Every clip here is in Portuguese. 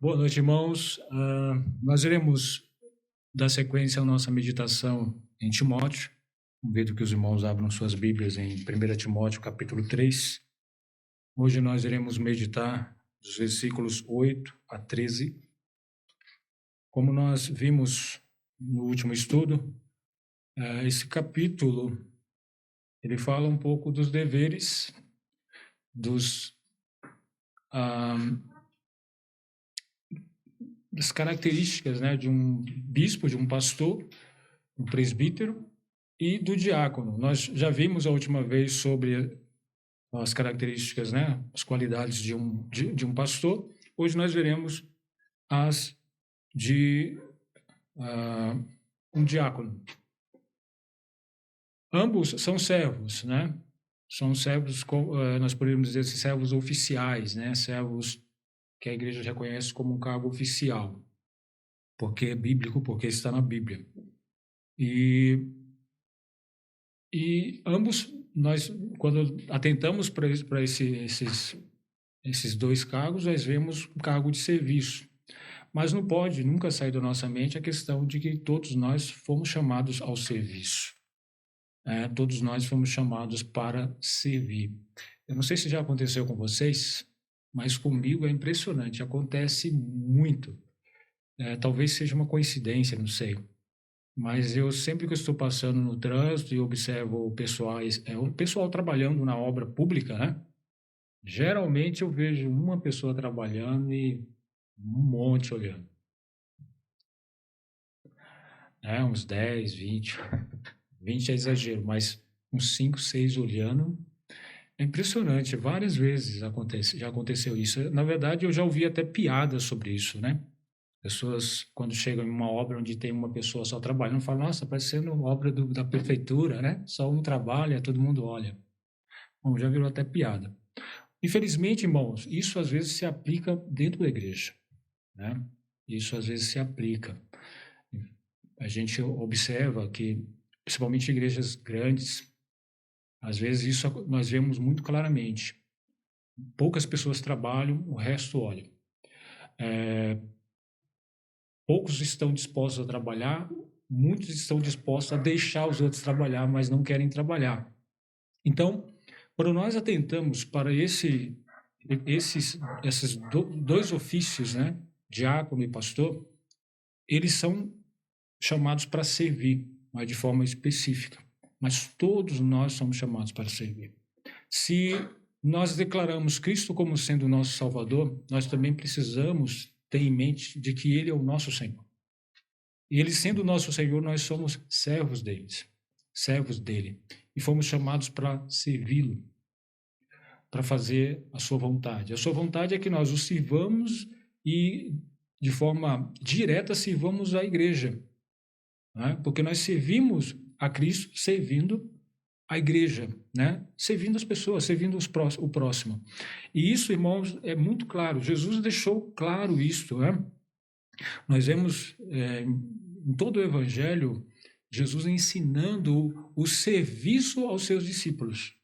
Boa noite, irmãos. Nós iremos dar sequência à nossa meditação em Timóteo. Convido que os irmãos abram suas Bíblias em 1 Timóteo, capítulo 3. Hoje nós iremos meditar dos versículos 8 a 13. Como nós vimos no último estudo, esse capítulo ele fala um pouco dos deveres das características, né, de um bispo, de um pastor, um presbítero e do diácono. Nós já vimos a última vez sobre as características, né, as qualidades de um pastor. Hoje nós veremos as de um diácono. Ambos são servos, né? São servos, nós poderíamos dizer assim, servos oficiais, né? Servos que a igreja reconhece como um cargo oficial, porque é bíblico, porque está na Bíblia. E ambos, nós, quando atentamos para esses dois cargos, nós vemos um cargo de serviço. Mas não pode nunca sair da nossa mente a questão de que todos nós fomos chamados ao serviço. Todos nós fomos chamados para servir. Eu não sei se já aconteceu com vocês, mas comigo é impressionante, acontece muito. Talvez seja uma coincidência, não sei. Mas eu sempre que estou passando no trânsito e observo o pessoal trabalhando na obra pública, né? Geralmente eu vejo uma pessoa trabalhando e um monte olhando. Uns 10, 20. 20 é exagero, mas uns 5, 6 olhando. É impressionante, várias vezes já aconteceu isso. Na verdade, eu já ouvi até piadas sobre isso, né? Pessoas, quando chegam em uma obra onde tem uma pessoa só trabalhando, falam, nossa, parecendo obra da prefeitura, né? Só um trabalha, todo mundo olha. Bom, já virou até piada. Infelizmente, irmãos, isso às vezes se aplica dentro da igreja, né? Isso às vezes se aplica. A gente observa que, principalmente em igrejas grandes, às vezes isso nós vemos muito claramente. Poucas pessoas trabalham, o resto olha. Poucos estão dispostos a trabalhar, muitos estão dispostos a deixar os outros trabalhar, mas não querem trabalhar. Então, quando nós atentamos para esses dois ofícios, né, diácono e pastor, eles são chamados para servir, mas de forma específica. Mas todos nós somos chamados para servir. Se nós declaramos Cristo como sendo o nosso Salvador, nós também precisamos ter em mente de que Ele é o nosso Senhor. E Ele sendo o nosso Senhor, nós somos servos dele. E fomos chamados para servi-lo, para fazer a sua vontade. A sua vontade é que nós o sirvamos e, de forma direta, sirvamos a igreja. Né? Porque nós servimos a Cristo servindo a igreja, né? Servindo as pessoas, servindo o próximo. E isso, irmãos, é muito claro. Jesus deixou claro isso, né? Nós vemos em todo o Evangelho Jesus ensinando o serviço aos seus discípulos.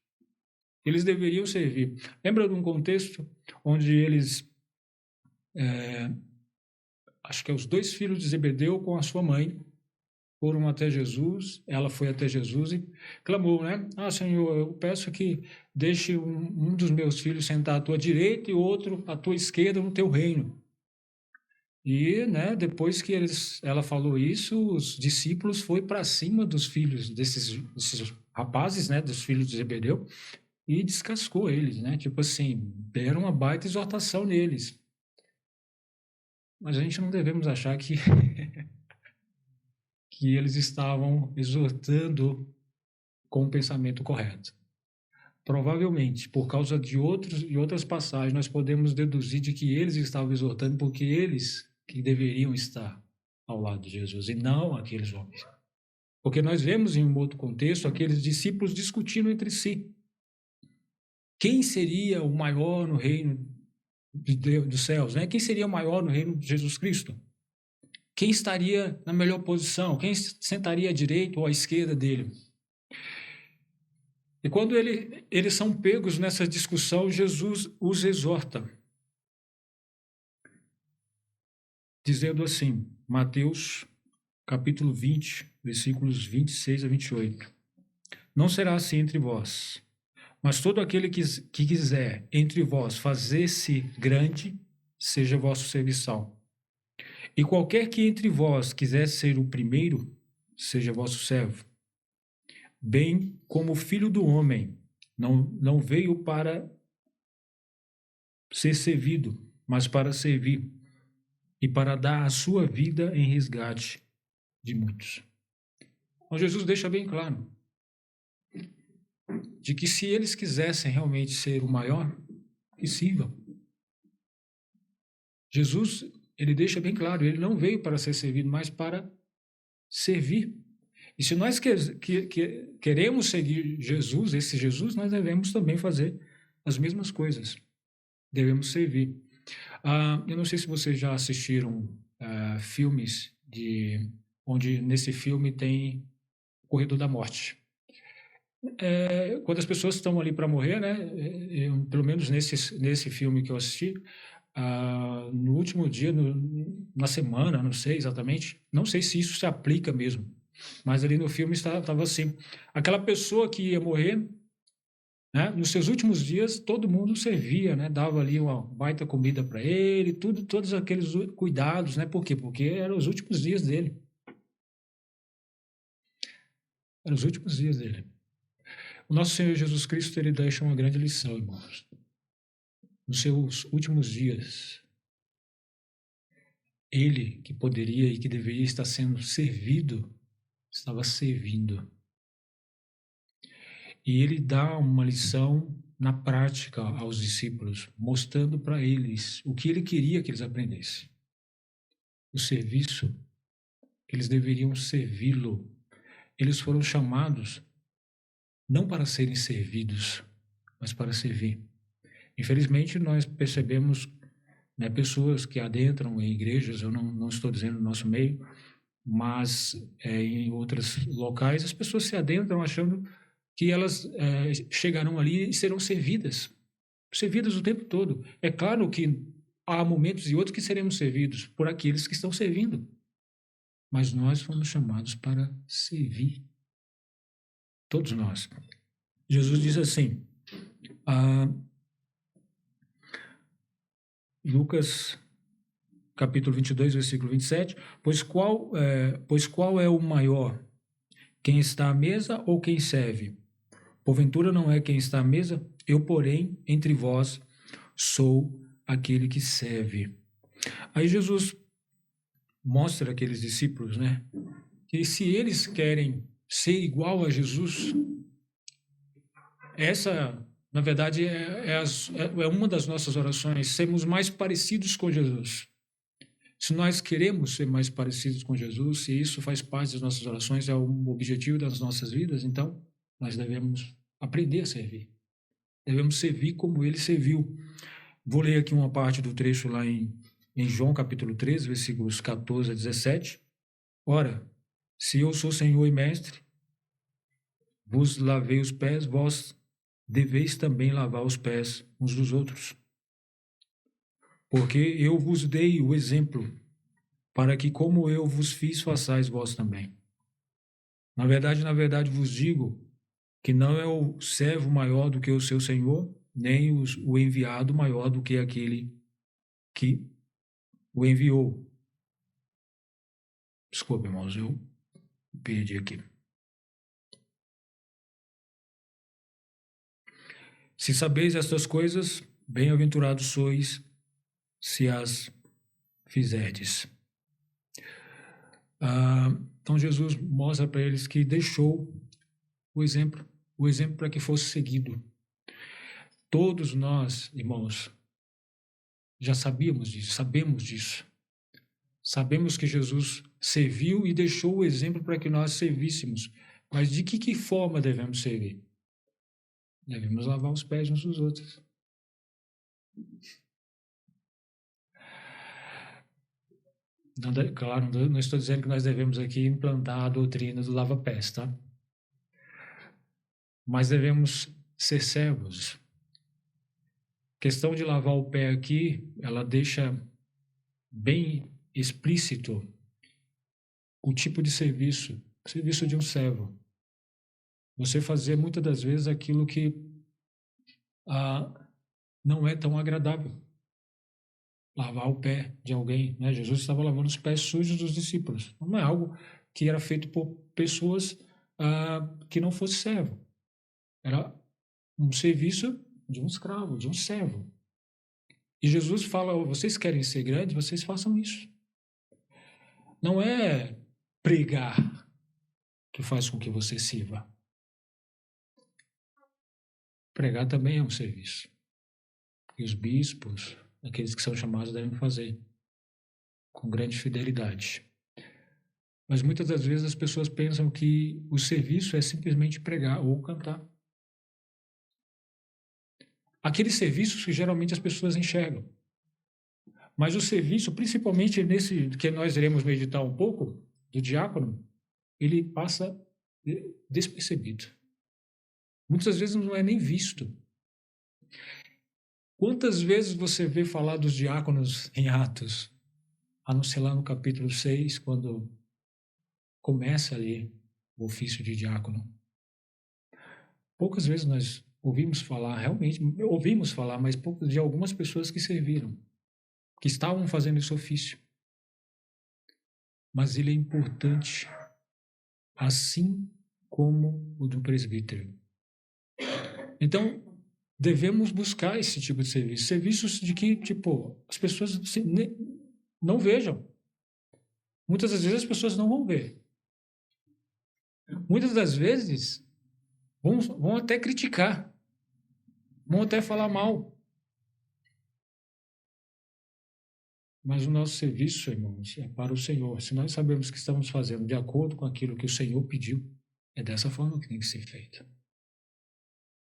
Eles deveriam servir. Lembra de um contexto onde eles, acho que é os 2 filhos de Zebedeu com a sua mãe, foram até Jesus, ela foi até Jesus e clamou, né? Senhor, eu peço que deixe um dos meus filhos sentar à tua direita e outro à tua esquerda no teu reino. E, né, depois que ela falou isso, os discípulos foram para cima dos filhos desses rapazes, né, dos filhos de Zebedeu, e descascou eles, né? Tipo assim, deram uma baita exortação neles. Mas a gente não devemos achar que eles estavam exortando com o pensamento correto. Provavelmente, por causa de outras passagens, nós podemos deduzir de que eles estavam exortando porque eles que deveriam estar ao lado de Jesus e não aqueles homens. Porque nós vemos em um outro contexto aqueles discípulos discutindo entre si. Quem seria o maior no reino de Deus, dos céus, né? Quem seria o maior no reino de Jesus Cristo? Quem estaria na melhor posição? Quem sentaria à direita ou à esquerda dele? E quando eles são pegos nessa discussão, Jesus os exorta. dizendo assim, Mateus capítulo 20, versículos 26 a 28. Não será assim entre vós, mas todo aquele que quiser entre vós fazer-se grande, seja vosso serviçal. E qualquer que entre vós quiser ser o primeiro, seja vosso servo. Bem como o Filho do Homem não veio para ser servido, mas para servir, e para dar a sua vida em resgate de muitos. Então, Jesus deixa bem claro de que se eles quisessem realmente ser o maior, que sirvam. Jesus, ele deixa bem claro, ele não veio para ser servido, mas para servir. E se nós queremos seguir Jesus, esse Jesus, nós devemos também fazer as mesmas coisas. Devemos servir. Eu não sei se vocês já assistiram filmes onde nesse filme tem o Corredor da Morte. Quando as pessoas estão ali para morrer, né? Pelo menos nesse filme que eu assisti, no último dia, na semana, não sei exatamente, não sei se isso se aplica mesmo, mas ali no filme estava assim, aquela pessoa que ia morrer, né, nos seus últimos dias, todo mundo servia, né, dava ali uma baita comida para ele, todos aqueles cuidados, né? Por quê? Porque eram os últimos dias dele. Eram os últimos dias dele. O nosso Senhor Jesus Cristo, ele deixa uma grande lição, irmãos. Nos seus últimos dias, ele que poderia e que deveria estar sendo servido, estava servindo. E ele dá uma lição na prática aos discípulos, mostrando para eles o que ele queria que eles aprendessem. O serviço, eles deveriam servi-lo. Eles foram chamados não para serem servidos, mas para servir. Infelizmente, nós percebemos, né, pessoas que adentram em igrejas, eu não estou dizendo no nosso meio, mas em outros locais, as pessoas se adentram achando que elas chegarão ali e serão servidas o tempo todo. É claro que há momentos e outros que seremos servidos por aqueles que estão servindo, mas nós fomos chamados para servir. Todos nós. Jesus diz assim, Lucas capítulo 22, versículo 27, pois qual é o maior? Quem está à mesa ou quem serve? Porventura não é quem está à mesa? Eu, porém, entre vós, sou aquele que serve. Aí Jesus mostra àqueles discípulos, né, que se eles querem ser igual a Jesus, essa, na verdade, é uma das nossas orações, sermos mais parecidos com Jesus. Se nós queremos ser mais parecidos com Jesus, se isso faz parte das nossas orações, é o objetivo das nossas vidas, então nós devemos aprender a servir. Devemos servir como ele serviu. Vou ler aqui uma parte do trecho lá em João capítulo 13, versículos 14 a 17. Ora, se eu sou Senhor e Mestre, vos lavei os pés, vós deveis também lavar os pés uns dos outros. Porque eu vos dei o exemplo, para que como eu vos fiz, façais vós também. Na verdade vos digo que não é o servo maior do que o seu senhor, nem o enviado maior do que aquele que o enviou. Desculpe, irmãos, eu perdi aqui. Se sabeis estas coisas, bem-aventurados sois, se as fizerdes. Então Jesus mostra para eles que deixou o exemplo para que fosse seguido. Todos nós, irmãos, já sabemos disso. Sabemos que Jesus serviu e deixou o exemplo para que nós servíssemos. Mas de que forma devemos servir? Devemos lavar os pés uns dos outros. Claro, não estou dizendo que nós devemos aqui implantar a doutrina do lava-pés, tá? Mas devemos ser servos. A questão de lavar o pé aqui, ela deixa bem explícito o tipo de serviço, o serviço de um servo. Você fazer muitas das vezes aquilo que não é tão agradável. Lavar o pé de alguém, né? Jesus estava lavando os pés sujos dos discípulos. Não é algo que era feito por pessoas que não fosse servo. Era um serviço de um escravo, de um servo. E Jesus fala: vocês querem ser grandes, vocês façam isso. Não é pregar que faz com que você sirva. Pregar também é um serviço. E os bispos, aqueles que são chamados, devem fazer com grande fidelidade. Mas muitas das vezes as pessoas pensam que o serviço é simplesmente pregar ou cantar. Aqueles serviços que geralmente as pessoas enxergam. Mas o serviço, principalmente nesse que nós iremos meditar um pouco, do diácono, ele passa despercebido. Muitas vezes não é nem visto. Quantas vezes você vê falar dos diáconos em Atos? A não ser lá no capítulo 6, quando começa ali o ofício de diácono. Poucas vezes nós ouvimos falar, realmente, ouvimos falar, mas poucas de algumas pessoas que serviram, que estavam fazendo esse ofício. Mas ele é importante, assim como o do presbítero. Então, devemos buscar esse tipo de serviço. Serviços de que, as pessoas não vejam. Muitas das vezes as pessoas não vão ver. Muitas das vezes vão até criticar. Vão até falar mal. Mas o nosso serviço, irmãos, é para o Senhor. Se nós sabemos que estamos fazendo de acordo com aquilo que o Senhor pediu, é dessa forma que tem que ser feito.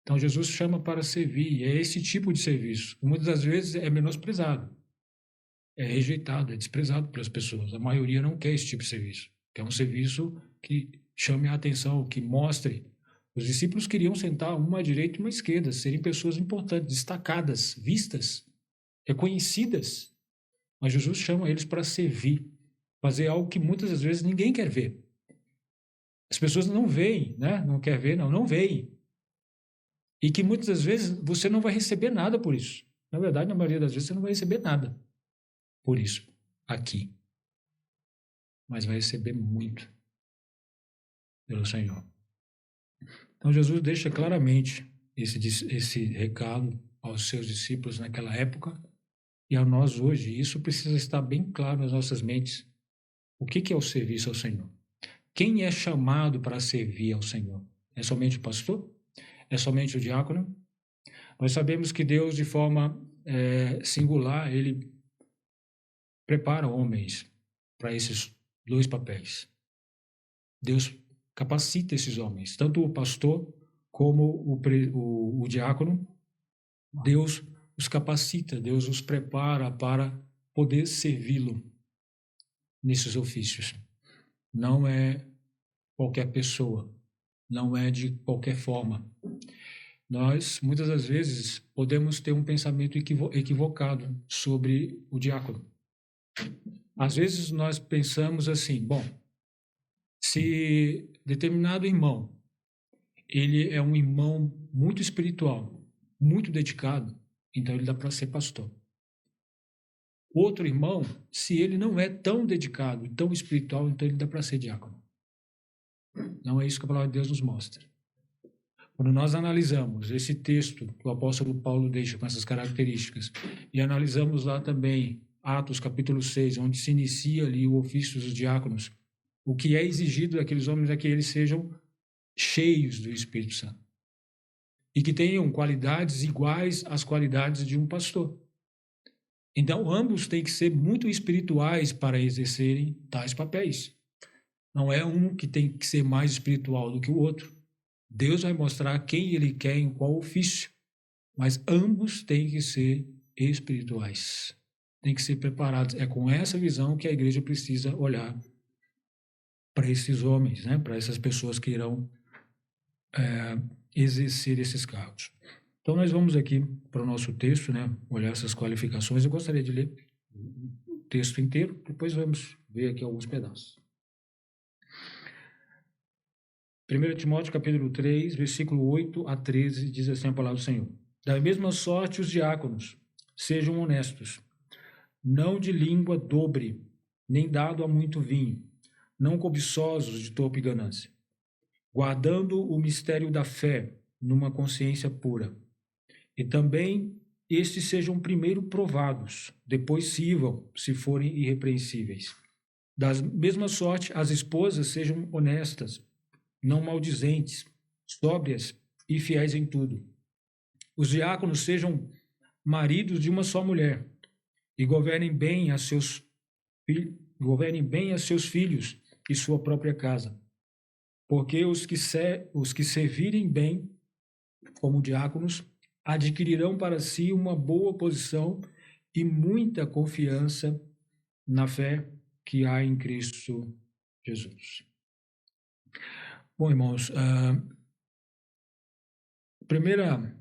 Então, Jesus chama para servir, e é esse tipo de serviço. Muitas das vezes é menosprezado, é rejeitado, é desprezado pelas pessoas. A maioria não quer esse tipo de serviço. Quer um serviço que chame a atenção, que mostre. Os discípulos queriam sentar uma à direita e uma à esquerda, serem pessoas importantes, destacadas, vistas, reconhecidas. Mas Jesus chama eles para servir, fazer algo que muitas das vezes ninguém quer ver. As pessoas não veem, né? Não quer ver, não veem. E que muitas das vezes você não vai receber nada por isso. Na verdade, na maioria das vezes você não vai receber nada por isso aqui. Mas vai receber muito pelo Senhor. Então Jesus deixa claramente esse recado aos seus discípulos naquela época e a nós hoje. Isso precisa estar bem claro nas nossas mentes. O que é o serviço ao Senhor? Quem é chamado para servir ao Senhor? É somente o pastor? É somente o diácono? Nós sabemos que Deus, de forma singular, ele prepara homens para esses dois papéis. Deus capacita esses homens, tanto o pastor como o diácono. Deus os capacita, Deus os prepara para poder servi-lo nesses ofícios. Não é qualquer pessoa, não é de qualquer forma. Nós, muitas das vezes, podemos ter um pensamento equivocado sobre o diácono. Às vezes nós pensamos assim, bom, se determinado irmão, ele é um irmão muito espiritual, muito dedicado, então ele dá para ser pastor. Outro irmão, se ele não é tão dedicado, tão espiritual, então ele dá para ser diácono. Não é isso que a palavra de Deus nos mostra. Quando nós analisamos esse texto que o apóstolo Paulo deixa com essas características e analisamos lá também Atos capítulo 6, onde se inicia ali o ofício dos diáconos, o que é exigido daqueles homens é que eles sejam cheios do Espírito Santo e que tenham qualidades iguais às qualidades de um pastor. Então, ambos têm que ser muito espirituais para exercerem tais papéis. Não é um que tem que ser mais espiritual do que o outro. Deus vai mostrar quem ele quer em qual ofício, mas ambos têm que ser espirituais, têm que ser preparados. É com essa visão que a igreja precisa olhar para esses homens, né? Para essas pessoas que irão exercer esses cargos. Então, nós vamos aqui para o nosso texto, né? Olhar essas qualificações. Eu gostaria de ler texto inteiro, depois vamos ver aqui alguns pedaços. 1 Timóteo capítulo 3, versículo 8 a 13, diz assim a palavra do Senhor. Da mesma sorte os diáconos, sejam honestos, não de língua dobre, nem dado a muito vinho, não cobiçosos de torpe ganância, guardando o mistério da fé numa consciência pura. E também estes sejam primeiro provados, depois sirvam, se forem irrepreensíveis. Da mesma sorte, as esposas sejam honestas, não maldizentes, sóbrias e fiéis em tudo. Os diáconos sejam maridos de uma só mulher e governem bem a seus filhos e sua própria casa. Porque os que servirem bem como diáconos adquirirão para si uma boa posição e muita confiança na fé que há em Cristo Jesus. Bom, irmãos, a primeira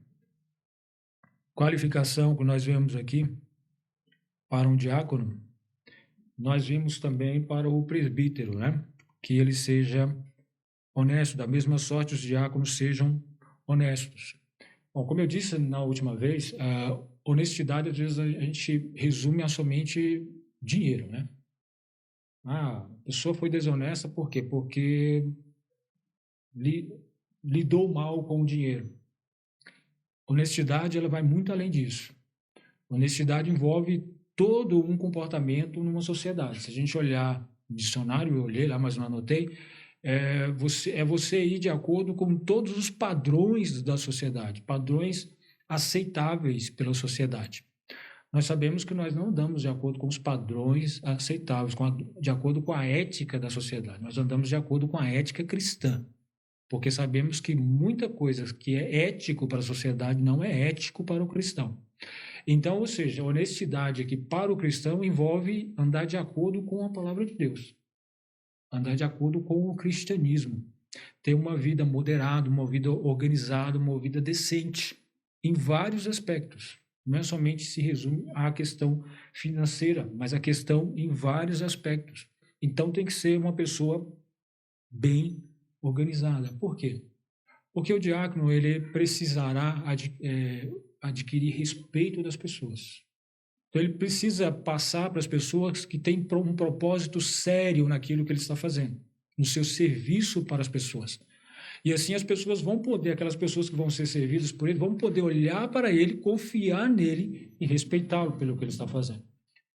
qualificação que nós vemos aqui para um diácono, nós vimos também para o presbítero, né? Que ele seja honesto, da mesma sorte os diáconos sejam honestos. Bom, como eu disse na última vez, a honestidade às vezes a gente resume a somente dinheiro, né? A pessoa foi desonesta por quê? Porque lidou mal com o dinheiro. Honestidade, ela vai muito além disso. Honestidade envolve todo um comportamento numa sociedade. Se a gente olhar no dicionário, eu olhei lá, mas não anotei, você ir de acordo com todos os padrões da sociedade, padrões aceitáveis pela sociedade. Nós sabemos que nós não andamos de acordo com os padrões aceitáveis, de acordo com a ética da sociedade. Nós andamos de acordo com a ética cristã, porque sabemos que muita coisa que é ético para a sociedade não é ético para o cristão. Então, ou seja, a honestidade aqui para o cristão envolve andar de acordo com a palavra de Deus, andar de acordo com o cristianismo, ter uma vida moderada, uma vida organizada, uma vida decente, em vários aspectos. Não é somente se resume à questão financeira, mas a questão em vários aspectos. Então tem que ser uma pessoa bem organizada. Por quê? Porque o diácono ele precisará adquirir respeito das pessoas. Então ele precisa passar para as pessoas que têm um propósito sério naquilo que ele está fazendo, no seu serviço para as pessoas. E assim as pessoas vão poder, aquelas pessoas que vão ser servidas por ele, vão poder olhar para ele, confiar nele e respeitá-lo pelo que ele está fazendo.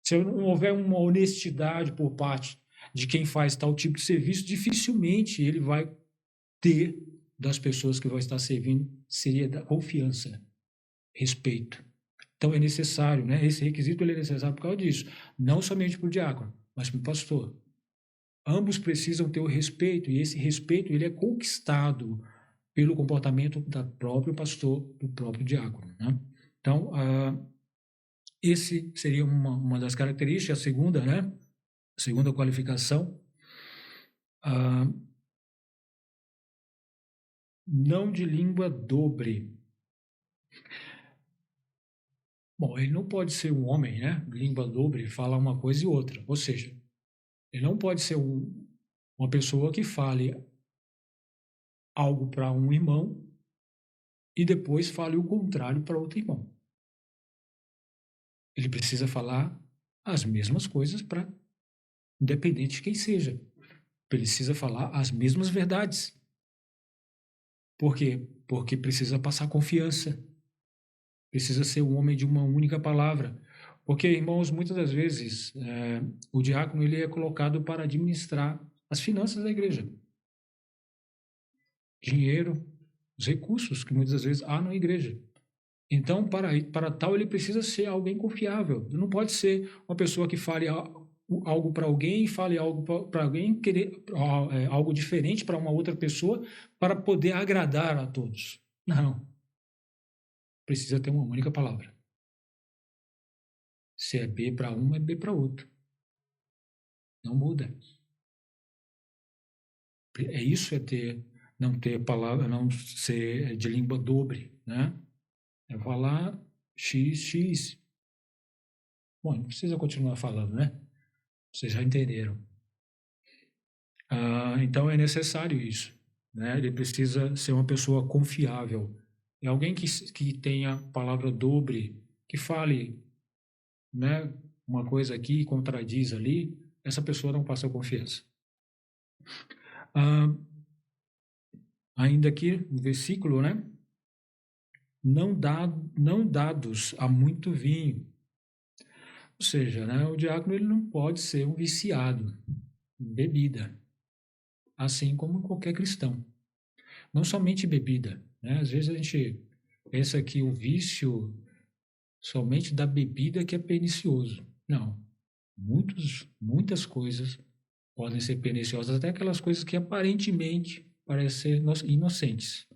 Se não houver uma honestidade por parte de quem faz tal tipo de serviço, dificilmente ele vai ter das pessoas que vão estar servindo seriedade, confiança, respeito. Então é necessário, né? Esse requisito ele é necessário por causa disso, não somente para o diácono, mas para o pastor. Ambos precisam ter o respeito, e esse respeito ele é conquistado pelo comportamento do próprio pastor, do próprio diácono, né? Então, esse seria uma das características. A segunda, né? A segunda qualificação, não de língua dobre. Bom, ele não pode ser um homem, né? Língua dobre, fala uma coisa e outra. Ou seja, ele não pode ser uma pessoa que fale algo para um irmão e depois fale o contrário para outro irmão. Ele precisa falar as mesmas coisas para, independente de quem seja. Precisa falar as mesmas verdades. Por quê? Porque precisa passar confiança. Precisa ser um homem de uma única palavra. Porque, irmãos, muitas das vezes, o diácono ele é colocado para administrar as finanças da igreja. Dinheiro, os recursos que muitas das vezes há na igreja. Então, para tal, ele precisa ser alguém confiável. Não pode ser uma pessoa que fale algo para alguém, fale algo para alguém, querer algo diferente para uma outra pessoa, para poder agradar a todos. Não. Precisa ter uma única palavra. Se é B para um, é B para outro. Não muda. É isso, não ter palavra, não ser de língua dobre, né? É falar X. Bom, não precisa continuar falando, né? Vocês já entenderam. Então é necessário isso, né? Ele precisa ser uma pessoa confiável. É alguém que tenha palavra dobre, que fale, né, uma coisa aqui e contradiz ali, essa pessoa não passa confiança. Ainda aqui no versículo, né? Não dados a muito vinho. Ou seja, né, o diácono ele não pode ser um viciado em bebida, assim como qualquer cristão. Não somente bebida, né? Às vezes a gente pensa que o vício somente da bebida que é pernicioso. Não. Muitas coisas podem ser perniciosas, até aquelas coisas que aparentemente parecem ser inocentes.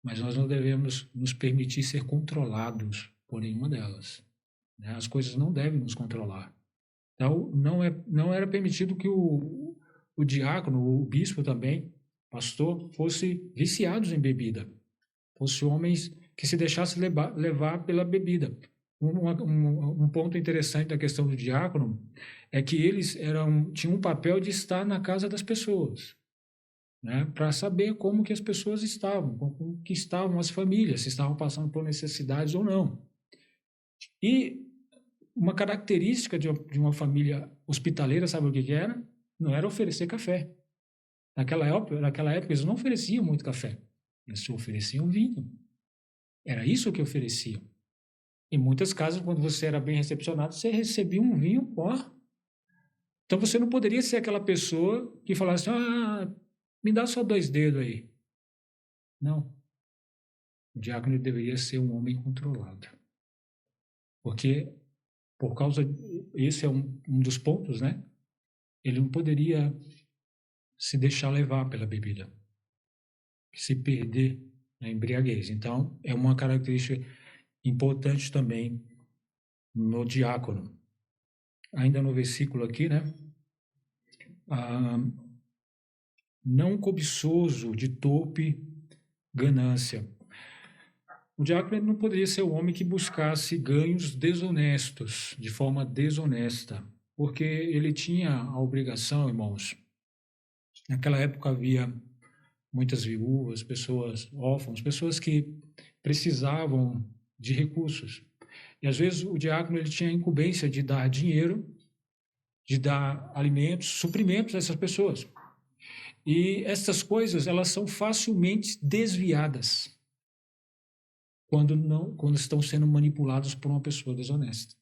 Mas nós não devemos nos permitir ser controlados por nenhuma delas, né? As coisas não devem nos controlar. Então, não era permitido que o diácono, o bispo também, pastor, fosse viciados em bebida, fosse homens que se deixassem levar pela bebida. Um ponto interessante da questão do diácono é que eles tinham um papel de estar na casa das pessoas, né, para saber como que as pessoas estavam, como que estavam as famílias, se estavam passando por necessidades ou não. E uma característica de uma família hospitaleira, sabe o que era? Não era oferecer café. Naquela época eles não ofereciam muito café, eles ofereciam vinho. Era isso que ofereciam. Em muitas casas, quando você era bem recepcionado, você recebia um vinho, ó. Então você não poderia ser aquela pessoa que falasse, me dá só 2 dedos aí. Não. O diácono deveria ser um homem controlado. Porque, esse é um dos pontos, né? Ele não poderia se deixar levar pela bebida, se perder na embriaguez. Então, é uma característica importante também no diácono. Ainda no versículo aqui, né? Não cobiçoso de torpe ganância. O diácono não poderia ser o homem que buscasse ganhos desonestos, de forma desonesta, porque ele tinha a obrigação, irmãos. Naquela época havia muitas viúvas, pessoas órfãos, pessoas que precisavam de recursos. E às vezes o diácono ele tinha a incumbência de dar dinheiro, de dar alimentos, suprimentos a essas pessoas. E essas coisas, elas são facilmente desviadas quando estão sendo manipuladas por uma pessoa desonesta,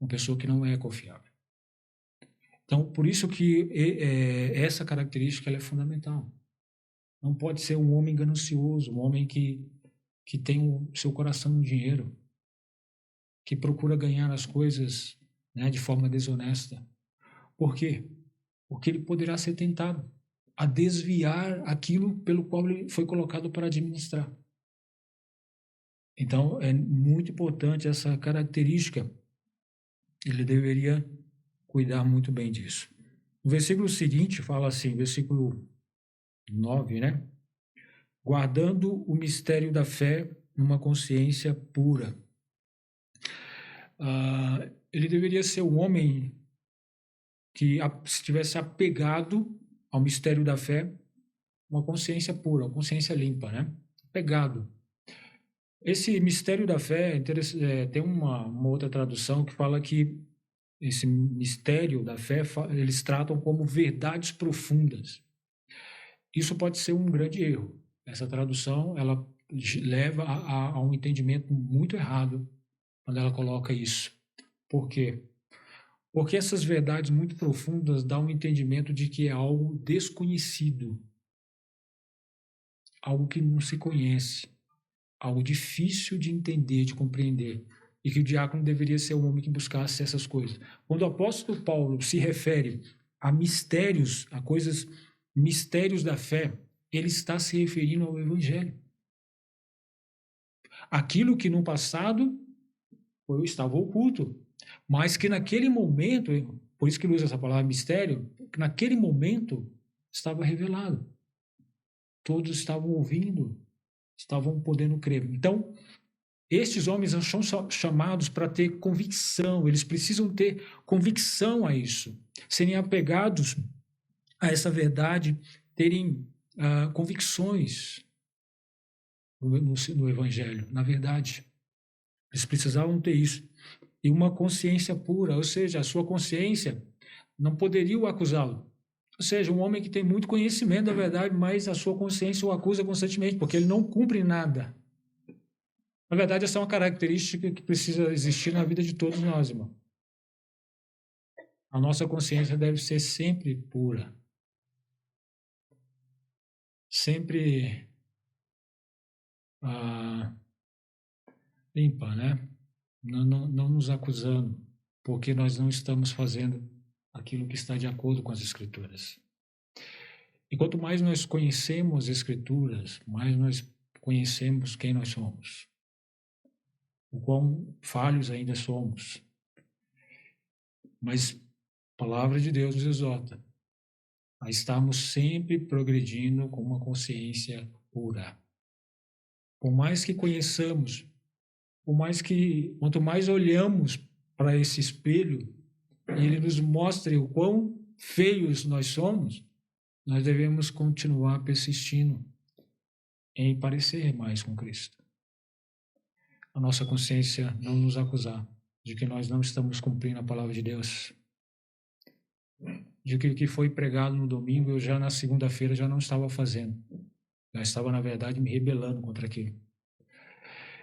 uma pessoa que não é confiável. Então, por isso que essa característica ela é fundamental. Não pode ser um homem ganancioso, um homem que tem o seu coração no dinheiro, que procura ganhar as coisas, né, de forma desonesta. Por quê? Porque ele poderá ser tentado a desviar aquilo pelo qual ele foi colocado para administrar. Então, é muito importante essa característica. Ele deveria cuidar muito bem disso. O versículo seguinte fala assim, versículo 9, né? Guardando o mistério da fé numa consciência pura. Ele deveria ser um homem que estivesse apegado ao mistério da fé, uma consciência pura, uma consciência limpa, né? Apegado. Esse mistério da fé, tem uma outra tradução que fala que esse mistério da fé, eles tratam como verdades profundas. Isso pode ser um grande erro. Essa tradução, ela leva a um entendimento muito errado quando ela coloca isso. Por quê? Porque essas verdades muito profundas dão um entendimento de que é algo desconhecido, algo que não se conhece, algo difícil de entender, de compreender, e que o diácono deveria ser um homem que buscasse essas coisas. Quando o apóstolo Paulo se refere a mistérios, a coisas, mistérios da fé, ele está se referindo ao evangelho. Aquilo que no passado estava oculto, mas que naquele momento, por isso que ele usa essa palavra mistério, que naquele momento estava revelado. Todos estavam ouvindo, estavam podendo crer. Então, Estes homens não são chamados para ter convicção, eles precisam ter convicção a isso, serem apegados a essa verdade, terem convicções no Evangelho, na verdade. Eles precisavam ter isso. E uma consciência pura, ou seja, a sua consciência não poderia o acusá-lo. Ou seja, um homem que tem muito conhecimento da verdade, mas a sua consciência o acusa constantemente, porque ele não cumpre nada. Na verdade, essa é uma característica que precisa existir na vida de todos nós, irmão. A nossa consciência deve ser sempre pura. Sempre limpa, né? Não nos acusando, porque nós não estamos fazendo aquilo que está de acordo com as Escrituras. E quanto mais nós conhecemos as Escrituras, mais nós conhecemos quem nós somos, o quão falhos ainda somos. Mas a palavra de Deus nos exorta a estarmos sempre progredindo com uma consciência pura. Por mais que conheçamos, quanto mais olhamos para esse espelho e ele nos mostre o quão feios nós somos, nós devemos continuar persistindo em parecer mais com Cristo. A nossa consciência não nos acusar de que nós não estamos cumprindo a palavra de Deus, de que o que foi pregado no domingo eu já na segunda-feira já não estava fazendo, já estava na verdade me rebelando contra aquilo.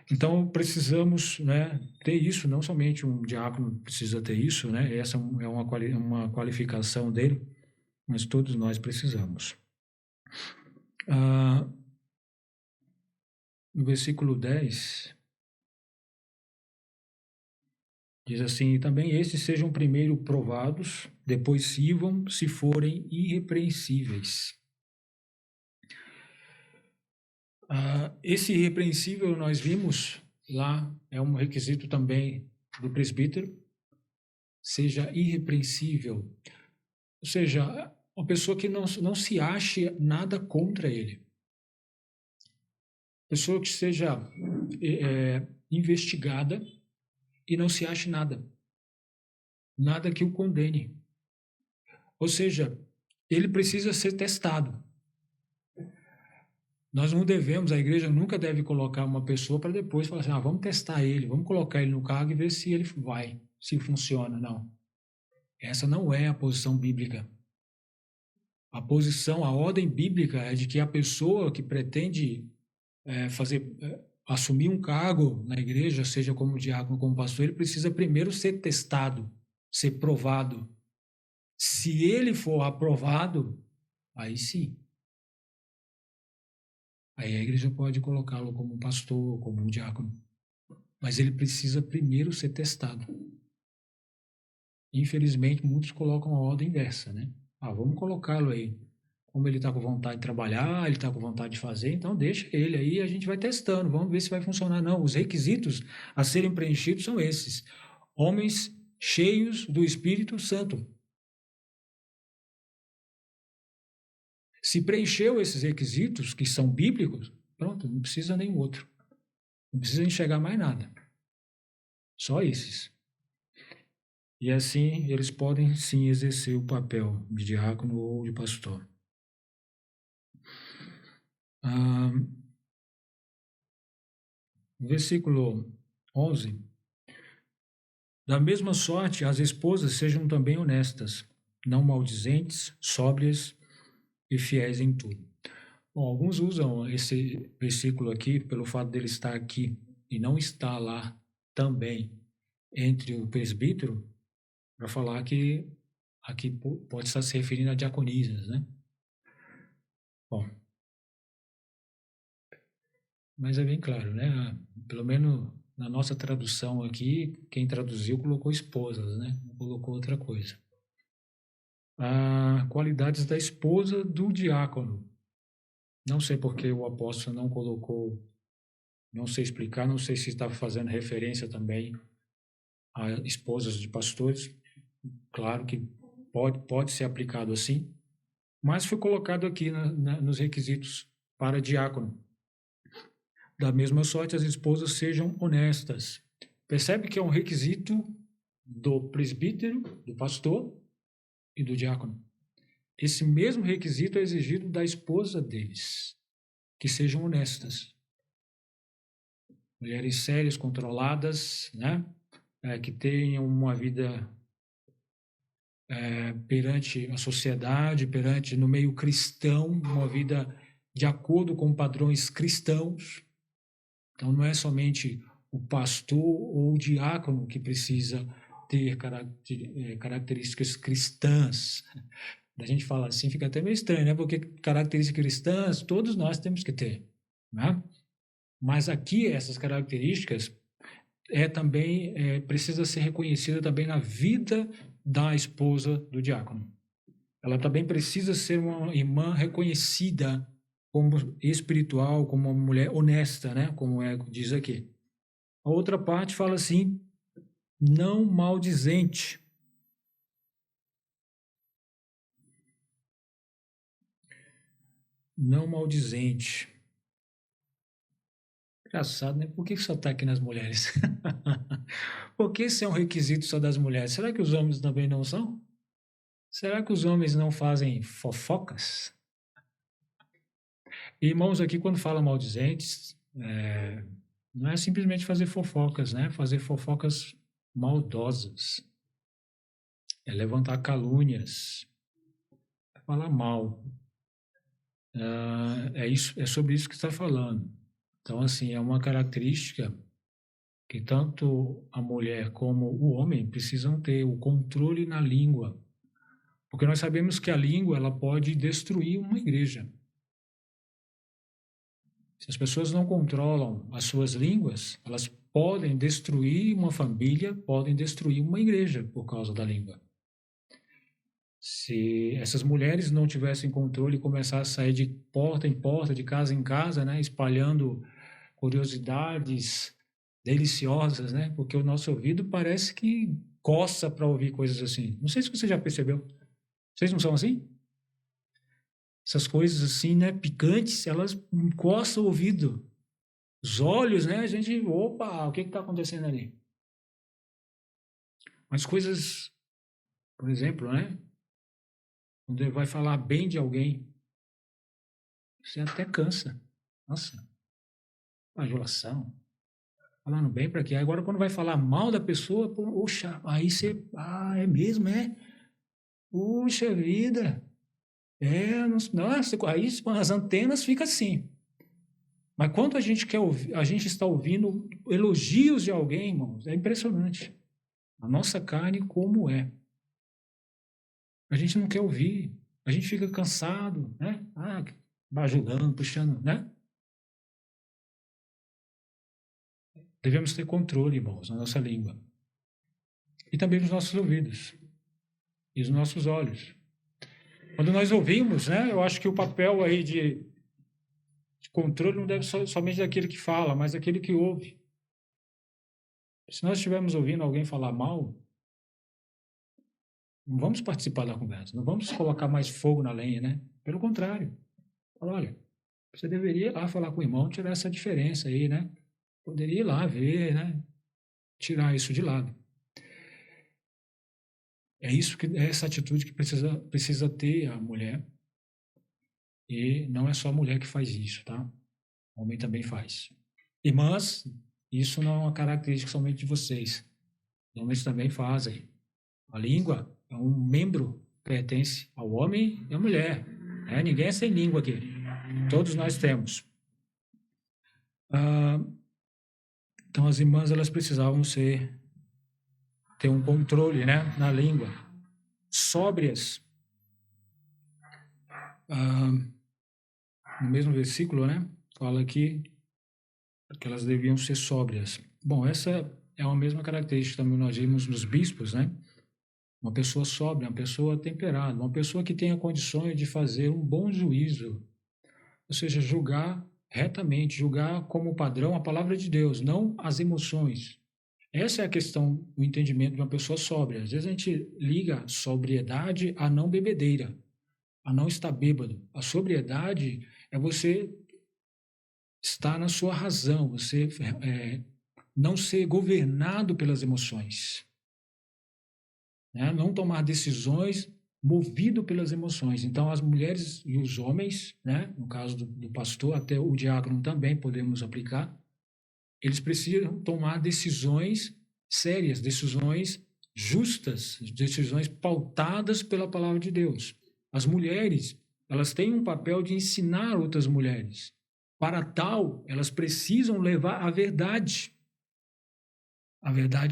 Então precisamos, né, ter isso. Não somente um diácono precisa ter isso, né? Essa é uma qualificação dele, mas todos nós precisamos. No versículo 10, diz assim: e também estes sejam primeiro provados, depois sirvam, se forem irrepreensíveis. Esse irrepreensível, nós vimos lá, é um requisito também do presbítero, seja irrepreensível. Ou seja, uma pessoa que não se ache nada contra ele. Pessoa que seja investigada e não se ache nada. Nada que o condene. Ou seja, ele precisa ser testado. Nós não devemos, a igreja nunca deve colocar uma pessoa para depois falar assim, vamos testar ele, vamos colocar ele no cargo e ver se ele vai, se funciona. Não. Essa não é a posição bíblica. A ordem bíblica é de que a pessoa que pretende assumir um cargo na igreja, seja como diácono, como pastor, ele precisa primeiro ser testado, ser provado. Se ele for aprovado, aí sim. Aí a igreja pode colocá-lo como pastor, como um diácono. Mas ele precisa primeiro ser testado. Infelizmente, muitos colocam a ordem inversa, né? Vamos colocá-lo aí. Como ele está com vontade de trabalhar, ele está com vontade de fazer, então deixa ele aí, a gente vai testando, vamos ver se vai funcionar. Não, os requisitos a serem preenchidos são esses. Homens cheios do Espírito Santo. Se preencheu esses requisitos, que são bíblicos, pronto, não precisa nenhum outro. Não precisa enxergar mais nada. Só esses. E assim, eles podem sim exercer o papel de diácono ou de pastor. Versículo 11. Da mesma sorte, as esposas sejam também honestas, não maldizentes, sóbrias e fiéis em tudo. Bom, alguns usam esse versículo aqui, pelo fato dele estar aqui e não estar lá também entre o presbítero, para falar que aqui pode estar se referindo a diaconisas, né? Bom, mas é bem claro, né? Pelo menos na nossa tradução aqui, quem traduziu colocou esposas, né? Não colocou outra coisa. Qualidades da esposa do diácono. Não sei porque o apóstolo não colocou, não sei explicar, não sei se está fazendo referência também a esposas de pastores. Claro que pode ser aplicado assim, mas foi colocado aqui nos requisitos para diácono. Da mesma sorte, as esposas sejam honestas. Percebe que é um requisito do presbítero, do pastor e do diácono. Esse mesmo requisito é exigido da esposa deles, que sejam honestas. Mulheres sérias, controladas, né? Que tenham uma vida perante a sociedade, perante no meio cristão, uma vida de acordo com padrões cristãos. Então, não é somente o pastor ou o diácono que precisa ter características cristãs. A gente fala assim, fica até meio estranho, né? Porque características cristãs todos nós temos que ter, né? Mas aqui essas características também precisa ser reconhecida também na vida da esposa do diácono. Ela também precisa ser uma irmã reconhecida como espiritual, como uma mulher honesta, né? Como diz aqui. A outra parte fala assim, não maldizente. Não maldizente. Engraçado, né? Por que só está aqui nas mulheres? Por que isso é um requisito só das mulheres? Será que os homens também não são? Será que os homens não fazem fofocas? Irmãos, aqui quando fala maldizentes, não é simplesmente fazer fofocas, né? Fazer fofocas maldosas. É levantar calúnias. É falar mal. É sobre isso que está falando. Então, assim, é uma característica que tanto a mulher como o homem precisam ter o controle na língua. Porque nós sabemos que a língua ela pode destruir uma igreja. Se as pessoas não controlam as suas línguas, elas podem destruir uma família, podem destruir uma igreja por causa da língua. Se essas mulheres não tivessem controle e começar a sair de porta em porta, de casa em casa, né, espalhando curiosidades deliciosas, né, porque o nosso ouvido parece que coça para ouvir coisas assim. Não sei se você já percebeu. Vocês não são assim? Essas coisas assim, né, picantes, elas coçam o ouvido. Os olhos, né, a gente, opa, o que está acontecendo ali? Mas coisas, por exemplo, né, quando ele vai falar bem de alguém, você até cansa. Nossa, bajulação. Falando bem para quê? Agora, quando vai falar mal da pessoa, poxa, aí você, é mesmo, é? Puxa vida. Nossa, aí as antenas ficam assim. Mas quando a gente quer ouvir, a gente está ouvindo elogios de alguém, irmãos, é impressionante. A nossa carne como é. A gente não quer ouvir. A gente fica cansado, né? Bajulando, puxando, né? Devemos ter controle, irmãos, na nossa língua. E também nos nossos ouvidos. E nos nossos olhos. Quando nós ouvimos, né? Eu acho que o papel aí de controle não deve ser somente daquele que fala, mas daquele que ouve. Se nós estivermos ouvindo alguém falar mal, não vamos participar da conversa, não vamos colocar mais fogo na lenha, né? Pelo contrário. Fala, olha, você deveria ir lá falar com o irmão, tirar essa diferença aí, né? Poderia ir lá ver, né? Tirar isso de lado. É essa atitude que precisa ter a mulher. E não é só a mulher que faz isso, tá? O homem também faz. Irmãs, isso não é uma característica somente de vocês. Os homens também fazem. A língua é um membro que pertence ao homem e à mulher. Ninguém é sem língua aqui. Todos nós temos. Então, as irmãs, elas precisavam ter um controle, né, na língua. Sóbrias. No mesmo versículo, né, fala aqui que elas deviam ser sóbrias. Bom, essa é a mesma característica também nós vimos nos bispos, né? Uma pessoa sóbria, uma pessoa temperada, uma pessoa que tenha condições de fazer um bom juízo, ou seja, julgar retamente, julgar como padrão a palavra de Deus, não as emoções. Essa é a questão do entendimento de uma pessoa sóbria. Às vezes a gente liga sobriedade a não bebedeira, a não estar bêbado. A sobriedade é você está na sua razão, você não ser governado pelas emoções, né? Não tomar decisões movido pelas emoções. Então, as mulheres e os homens, né? No caso do pastor, até o diácono também podemos aplicar, eles precisam tomar decisões sérias, decisões justas, decisões pautadas pela palavra de Deus. As mulheres, elas têm um papel de ensinar outras mulheres. Para tal, elas precisam levar a verdade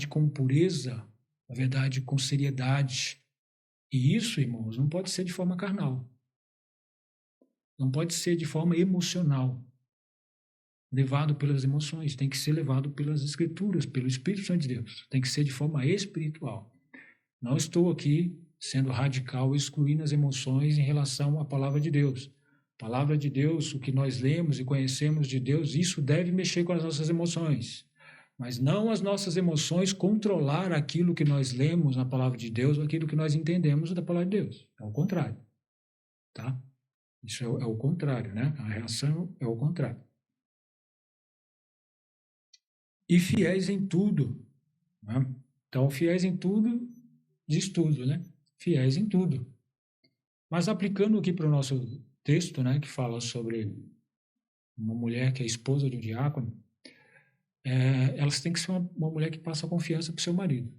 com pureza, a verdade com seriedade. E isso, irmãos, não pode ser de forma carnal. Não pode ser de forma emocional. Levado pelas emoções, tem que ser levado pelas Escrituras, pelo Espírito Santo de Deus. Tem que ser de forma espiritual. Não estou aqui sendo radical, excluindo as emoções em relação à palavra de Deus. A palavra de Deus, o que nós lemos e conhecemos de Deus, isso deve mexer com as nossas emoções. Mas não as nossas emoções controlar aquilo que nós lemos na palavra de Deus, aquilo que nós entendemos da palavra de Deus. É o contrário. Tá? Isso é o contrário, né? A reação é o contrário. E fiéis em tudo. Né? Então, fiéis em tudo diz tudo, né? Fiéis em tudo. Mas aplicando aqui para o nosso texto, né, que fala sobre uma mulher que é esposa de um diácono, elas têm que ser uma mulher que passa confiança para o seu marido.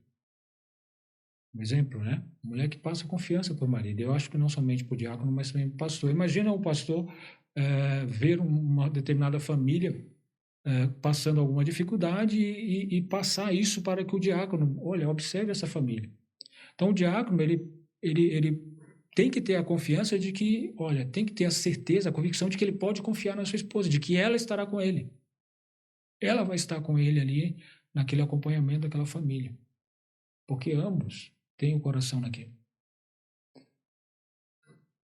Um exemplo, né? Uma mulher que passa confiança para o marido. Eu acho que não somente para o diácono, mas também para o pastor. Imagina o pastor ver uma determinada família passando alguma dificuldade e passar isso para que o diácono, olha, observe essa família. Então, o diácono, ele tem que ter a confiança de que, olha, tem que ter a certeza, a convicção de que ele pode confiar na sua esposa, de que ela estará com ele. Ela vai estar com ele ali, naquele acompanhamento daquela família. Porque ambos têm o coração naquilo.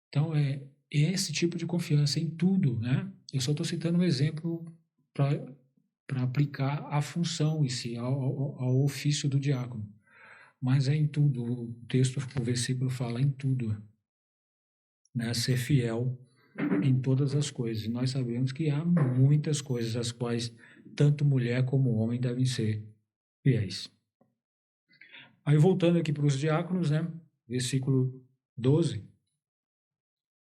Então, é esse tipo de confiança em tudo, né? Eu só estou citando um exemplo para aplicar a função em si, ao ofício do diácono. Mas é em tudo, o texto, o versículo fala em tudo, né? Ser fiel em todas as coisas. E nós sabemos que há muitas coisas às quais tanto mulher como homem devem ser fiéis. Aí voltando aqui para os diáconos, né? Versículo 12.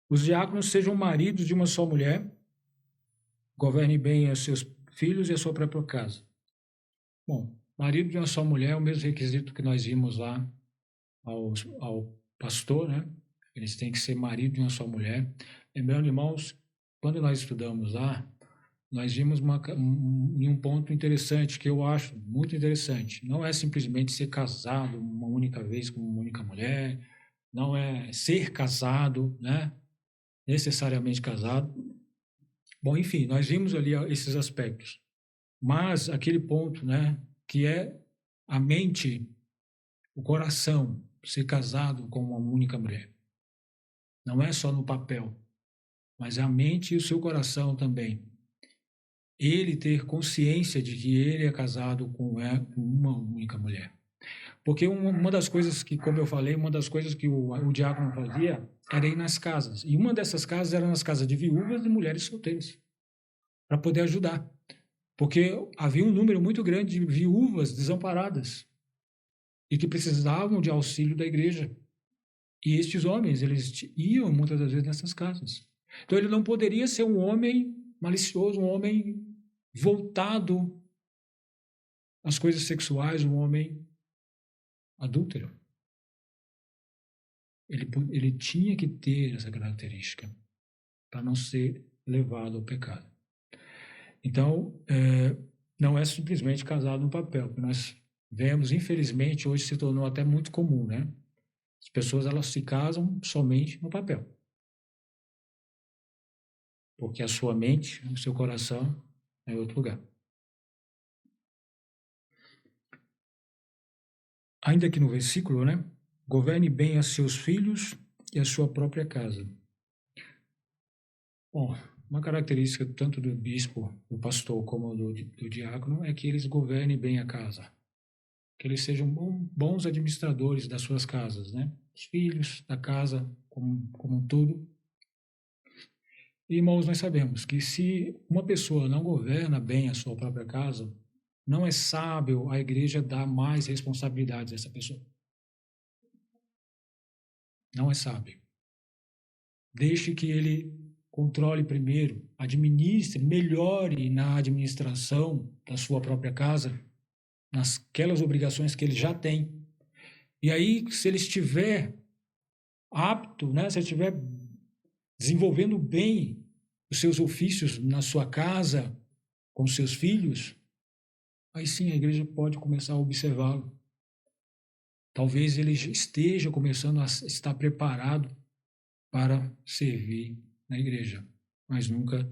Os diáconos sejam maridos de uma só mulher, governem bem os seus filhos e a sua própria casa. Bom, marido de uma só mulher é o mesmo requisito que nós vimos lá ao pastor, né? Eles têm que ser marido de uma só mulher. Lembrando, irmãos, quando nós estudamos lá, nós vimos um ponto interessante, que eu acho muito interessante. Não é simplesmente ser casado uma única vez com uma única mulher, não é ser casado, né? Necessariamente casado. Bom, enfim, nós vimos ali esses aspectos. Mas aquele ponto, né, que é a mente, o coração, ser casado com uma única mulher. Não é só no papel, mas é a mente e o seu coração também. Ele ter consciência de que ele é casado com uma única mulher. Porque uma das coisas que, como eu falei, uma das coisas que o diácono fazia era ir nas casas. E uma dessas casas era nas casas de viúvas e mulheres solteiras, para poder ajudar. Porque havia um número muito grande de viúvas desamparadas e que precisavam de auxílio da igreja. E estes homens, eles iam muitas das vezes nessas casas. Então ele não poderia ser um homem malicioso, um homem voltado às coisas sexuais, um homem adúltero. Ele tinha que ter essa característica para não ser levado ao pecado. Então, não é simplesmente casado no papel, que nós vemos, infelizmente, hoje se tornou até muito comum, né? As pessoas, elas se casam somente no papel. Porque a sua mente, o seu coração é em outro lugar. Ainda aqui no versículo, né? Governe bem a seus filhos e a sua própria casa. Bom, uma característica tanto do bispo, do pastor, como do diácono é que eles governem bem a casa. Que eles sejam bons administradores das suas casas, né? Os filhos, da casa como um todo. Irmãos, nós sabemos que se uma pessoa não governa bem a sua própria casa, não é sábio a igreja dar mais responsabilidades a essa pessoa. Não é sábio. Deixe que ele controle primeiro, administre, melhore na administração da sua própria casa, nasquelas obrigações que ele já tem. E aí, se ele estiver apto, né, se ele estiver desenvolvendo bem os seus ofícios na sua casa, com seus filhos, aí sim a igreja pode começar a observá-lo. Talvez ele esteja começando a estar preparado para servir na igreja, mas nunca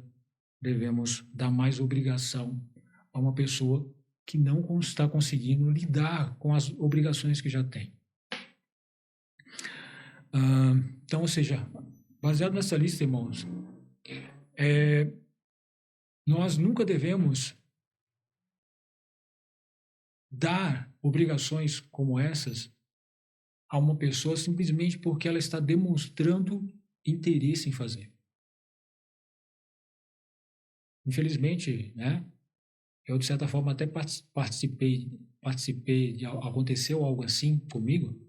devemos dar mais obrigação a uma pessoa que não está conseguindo lidar com as obrigações que já tem. Então, ou seja, baseado nessa lista, irmãos, nós nunca devemos dar obrigações como essas a uma pessoa simplesmente porque ela está demonstrando interesse em fazer. Infelizmente, né? Eu, de certa forma, até participei aconteceu algo assim comigo.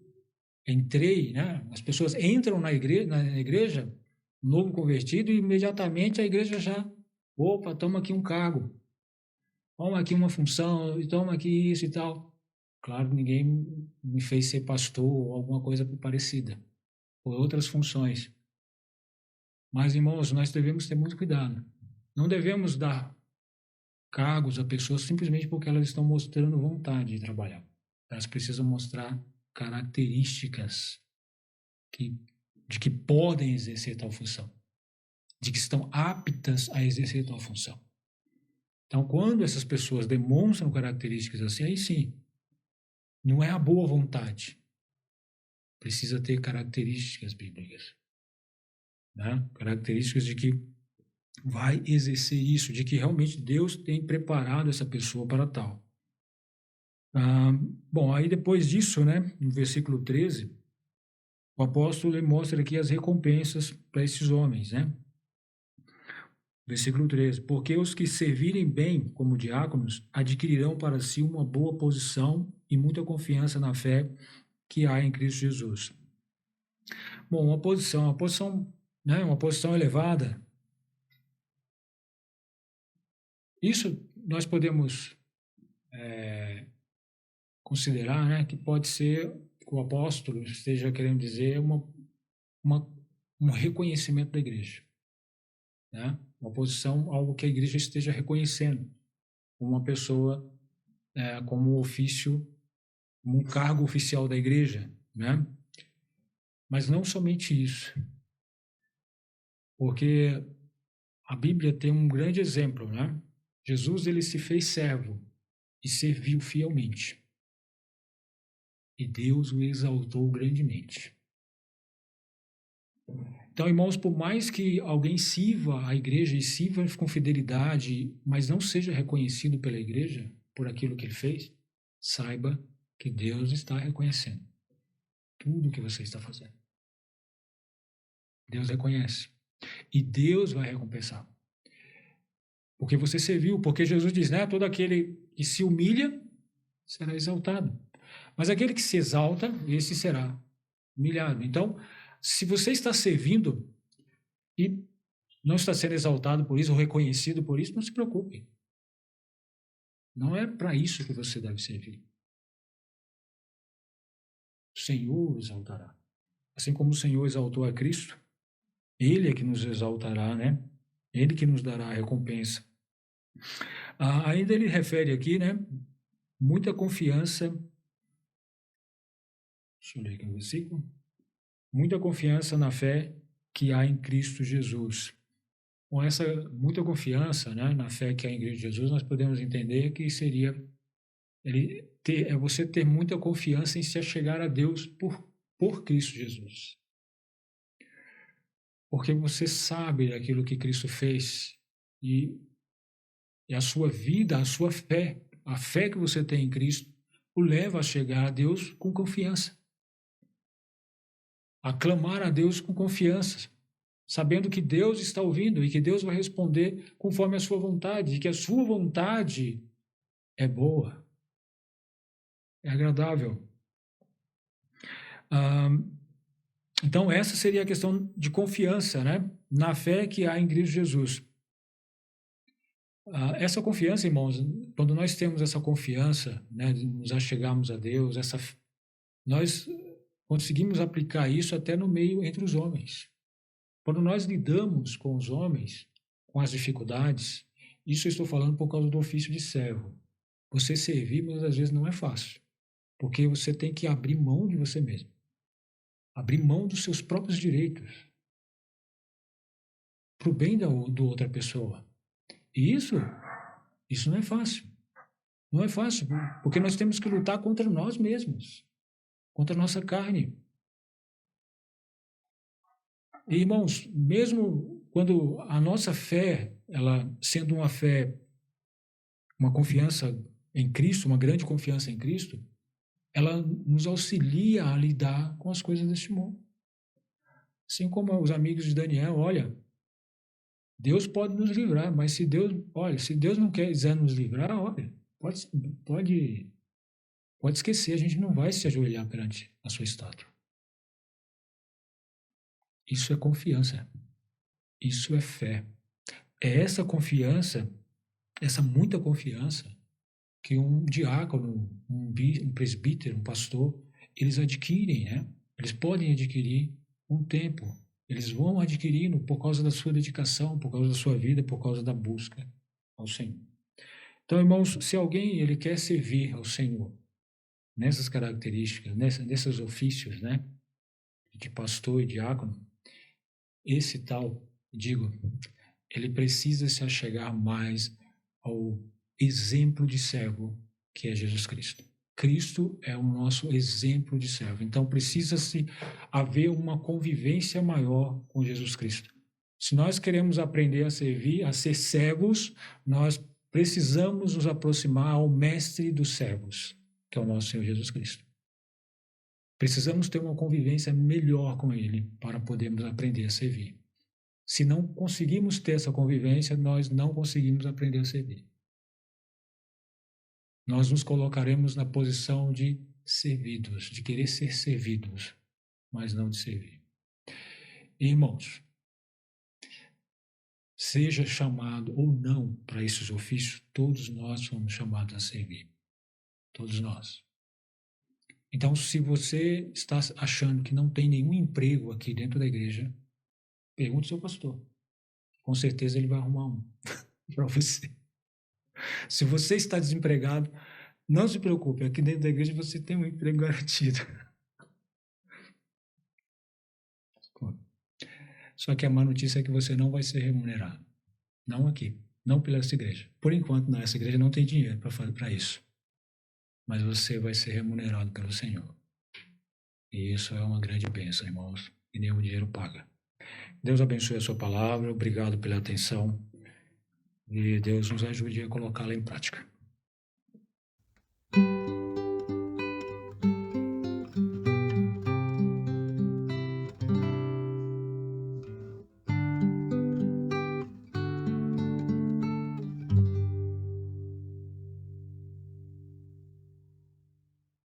Entrei, né? As pessoas entram na igreja, novo convertido, e imediatamente a igreja já, opa, toma aqui um cargo, toma aqui uma função, toma aqui isso e tal. Claro, ninguém me fez ser pastor ou alguma coisa parecida, ou outras funções. Mas, irmãos, nós devemos ter muito cuidado. Não devemos dar cargos a pessoas simplesmente porque elas estão mostrando vontade de trabalhar. Elas precisam mostrar características de que podem exercer tal função, de que estão aptas a exercer tal função. Então, quando essas pessoas demonstram características assim, aí sim, não é a boa vontade. Precisa ter características bíblicas, né? Características de que vai exercer isso, de que realmente Deus tem preparado essa pessoa para tal. Bom, aí depois disso, né, no versículo 13, o apóstolo mostra aqui as recompensas para esses homens, né? Versículo 13, porque os que servirem bem como diáconos adquirirão para si uma boa posição e muita confiança na fé que há em Cristo Jesus. Bom, uma posição, né, uma posição elevada. Isso nós podemos considerar, né, que pode ser que o apóstolo esteja querendo dizer um reconhecimento da igreja, né? Uma posição, algo que a igreja esteja reconhecendo, uma pessoa como ofício, um cargo oficial da igreja, né? Mas não somente isso, porque a Bíblia tem um grande exemplo, né? Jesus, ele se fez servo e serviu fielmente. E Deus o exaltou grandemente. Então, irmãos, por mais que alguém sirva a igreja e sirva com fidelidade, mas não seja reconhecido pela igreja por aquilo que ele fez, saiba que Deus está reconhecendo tudo o que você está fazendo. Deus reconhece. E Deus vai recompensar. Porque você serviu, porque Jesus diz, né? Todo aquele que se humilha será exaltado. Mas aquele que se exalta, esse será humilhado. Então, se você está servindo e não está sendo exaltado por isso, ou reconhecido por isso, não se preocupe. Não é para isso que você deve servir. O Senhor o exaltará. Assim como o Senhor exaltou a Cristo, Ele é que nos exaltará, né? Ele que nos dará a recompensa. Ainda ele refere aqui, né? Muita confiança. Deixa eu ler aqui o versículo. Muita confiança na fé que há em Cristo Jesus. Com essa muita confiança, né, na fé que há em Cristo Jesus, nós podemos entender que seria você ter muita confiança em se achegar a Deus por Cristo Jesus. Porque você sabe daquilo que Cristo fez e a sua vida, a sua fé, a fé que você tem em Cristo, o leva a chegar a Deus com confiança. A clamar a Deus com confiança. sabendo que Deus está ouvindo e que Deus vai responder conforme a sua vontade, e que a sua vontade é boa, é agradável. Então, essa seria a questão de confiança, né? Na fé que há em Cristo Jesus. Essa confiança, irmãos, quando nós temos essa confiança, né, de nos achegarmos a Deus, nós conseguimos aplicar isso até no meio entre os homens. Quando nós lidamos com os homens, com as dificuldades, isso eu estou falando por causa do ofício de servo. Você servir, muitas vezes, não é fácil, porque você tem que abrir mão de você mesmo, abrir mão dos seus próprios direitos, para o bem do outra pessoa. E isso não é fácil. Não é fácil, porque nós temos que lutar contra nós mesmos, contra a nossa carne. E, irmãos, mesmo quando a nossa fé, ela sendo uma fé, uma confiança em Cristo, uma grande confiança em Cristo, ela nos auxilia a lidar com as coisas deste mundo. Assim como os amigos de Daniel, olha, Deus pode nos livrar, mas se Deus não quiser nos livrar, olha, pode esquecer, a gente não vai se ajoelhar perante a sua estátua. Isso é confiança. Isso é fé. É essa confiança, essa muita confiança, que um diácono, um presbítero, um pastor, eles adquirem, né? Eles podem adquirir com o tempo. Eles vão adquirindo por causa da sua dedicação, por causa da sua vida, por causa da busca ao Senhor. Então, irmãos, se alguém ele quer servir ao Senhor nessas características, nesses ofícios, né, de pastor e diácono, esse tal, ele precisa se achegar mais ao exemplo de servo que é Jesus Cristo. Cristo é o nosso exemplo de servo. Então, precisa-se haver uma convivência maior com Jesus Cristo. Se nós queremos aprender a servir, a ser servos, nós precisamos nos aproximar ao mestre dos servos, que é o nosso Senhor Jesus Cristo. Precisamos ter uma convivência melhor com Ele para podermos aprender a servir. Se não conseguimos ter essa convivência, nós não conseguimos aprender a servir. Nós nos colocaremos na posição de servidos, de querer ser servidos, mas não de servir. Irmãos, seja chamado ou não para esses ofícios, todos nós somos chamados a servir. Todos nós. Então, se você está achando que não tem nenhum emprego aqui dentro da igreja, pergunte ao seu pastor. Com certeza ele vai arrumar um para você. Se você está desempregado, não se preocupe, aqui dentro da igreja você tem um emprego garantido. Só que a má notícia é que você não vai ser remunerado. Não aqui, não pela essa igreja. Por enquanto, não, essa igreja não tem dinheiro para isso. Mas você vai ser remunerado pelo Senhor. E isso é uma grande bênção, irmãos, e nenhum dinheiro paga. Deus abençoe a sua palavra, obrigado pela atenção, e Deus nos ajude a colocá-la em prática.